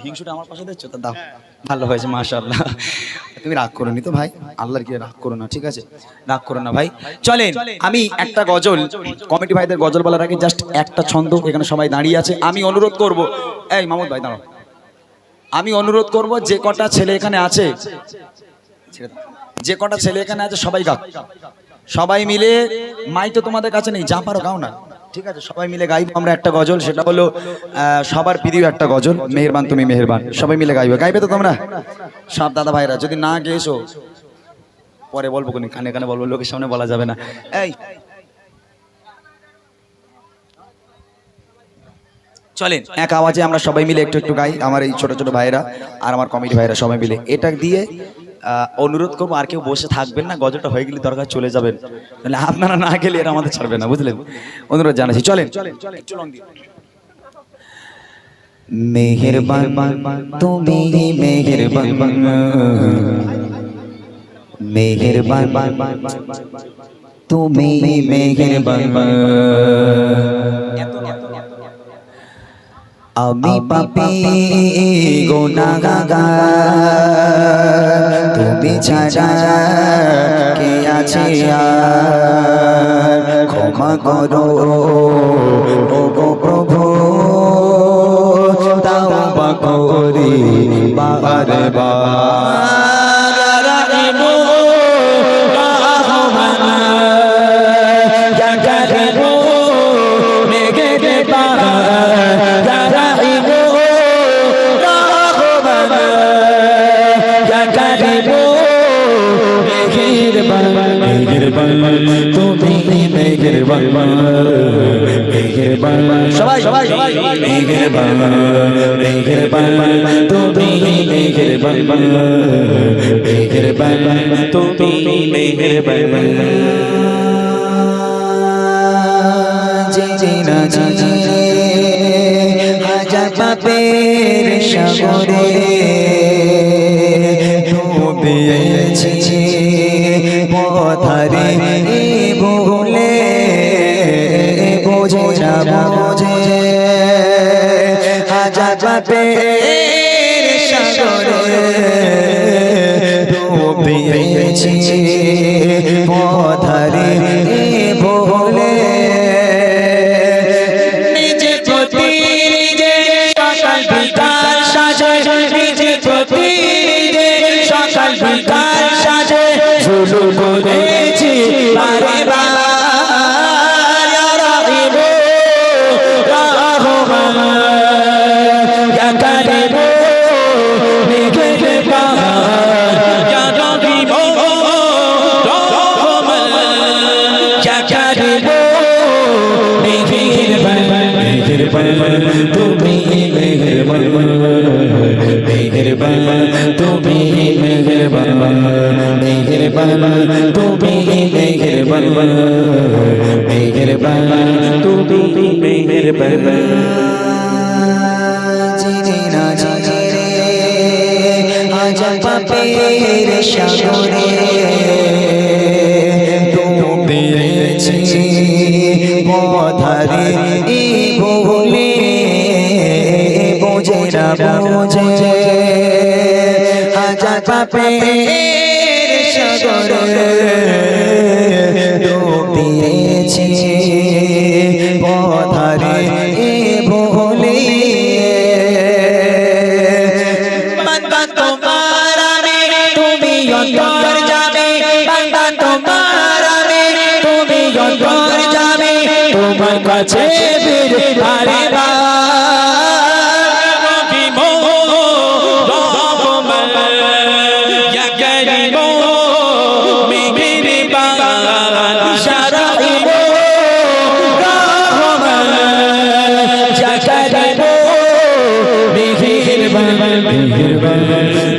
হিংসুটা আমার পাশে দিচ্ছ তা দাও, ভালো হয়েছে মাশাআল্লাহ। তুমি রাগ করো নি তো ভাই, আল্লাহর কি রাগ করো না, ঠিক আছে রাগ করো না ভাই। চলেন আমি একটা গজল, কমিটি ভাইদের গজল বলার আগে জাস্ট একটা ছন্দ, এখানে সবাই দাঁড়িয়ে আছে, আমি অনুরোধ করব, এই মামুদ ভাই দাঁড়াও, আমি অনুরোধ করব যে কটা ছেলে এখানে আছে, যে কটা ছেলে এখানে আছে সবাই গাও, সবাই মিলে, মাই তো তোমাদের কাছে নেই, যা পারো গাও না, ঠিক আছে সবাই মিলে গাইবো আমরা একটা গজল, সেটা হলো সবার প্রিয় একটা গজল, মেহেরবান তুমি মেহেরবান, সবাই মিলে গাইবে, গাইবে তো তোমরা সব দাদা ভাইরা, যদি না গেছো পরে বলবো, কোন কানে কানে বলবো, লোকের সামনে বলা যাবে না। এই চলেন এক আওয়াজে আমরা সবাই মিলে একটু একটু গাই, আমার এই ছোট ছোট ভাইরা আর আমার কমিটি ভাইরা সবাই মিলে, এটা দিয়ে অনুরোধ করবো আর কেউ বসে থাকবেন না, গজলটা হয়ে গেলে দরকার চলে যাবেন, তাহলে আপনারা না গেলে এরা আমাদের ছাড়বে না, বুঝলেন, অনুরোধ জানাচ্ছি। চলেন মেহেরবান তুমি মেহেরবান, মেহেরবান তুমি মেহেরবান, আমি পাপী গুনাহগার, তুমি ছাড়া কে আছে আর, ক্ষমা করো ও গো প্রভু, তাওবা করি বারে বার, রাহিমু রাহমান ইয়া কারিমু মেহেরবান, ইয়া রাহিমু রাহমান ইয়া কারিমু মেহেরবান, মেহেরবান তুমি মেহেরবান, মেহেরবান সবাই সবাই মেহেরবান, মেহেরবান তুমি মেহেরবান, মেহেরবান তুমি মেহেরবান, জি না জি হাজার পাপের সাগরে ডুবিয়েছি পথারে ভুলে, বোঝে না বোঝে হাজার পাপের সাগরে ডুবিয়েছি পথারে ভুলে, নিজে প্রতি নিজে সকাল বিকাল সাজে, নিজে প্রতি নিজে সকাল বিকাল সাজে, শুরু করেছি বারে বার, ইয়া রাহিমু রাহমান ইয়া কারিমু মেহেরবান, ইয়া রাহিমু রাহমান ইয়া কারিমু মেহেরবান, মেহেরবান তুমি মেহেরবান, মেহেরবান তুমি মেহেরবান, মেহেরবান তুমি মেহেরবান, মেহেরবান তুমি মেহেরবান, জিনে না জিনে আজ পাপের সাগরে ডুবিয়েছি পথারে ভুলে, বোঝে না বোঝে হাজার পাপের সাগরে ডুবিয়েছি পথারে ভুলে, বান্দা তোমার আমি তুমি অন্তর যাবে, বান্দা তোমার আমি তুমি অন্তর যাবে, তোমার কাছে ফিরে বারে বার,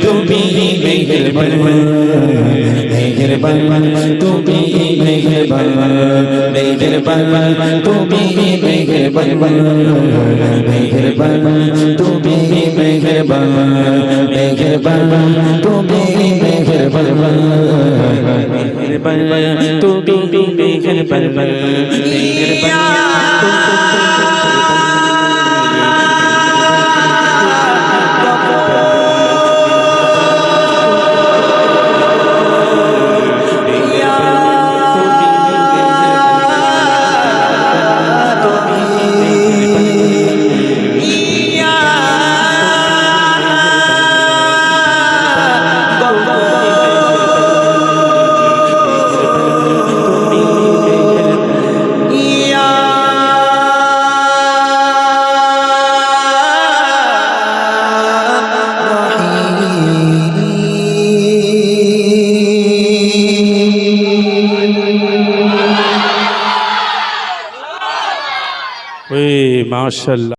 তুমি মেহেরবান, মেহেরবান তুমি মেহেরবান, মেহেরবান তুমি মেহেরবান, মেহেরবান তুমি মেহেরবান, মেহেরবান তুমি মেহেরবান, মেহেরবান তুমি মেহেরবান, মেহেরবান মাশাআল্লাহ।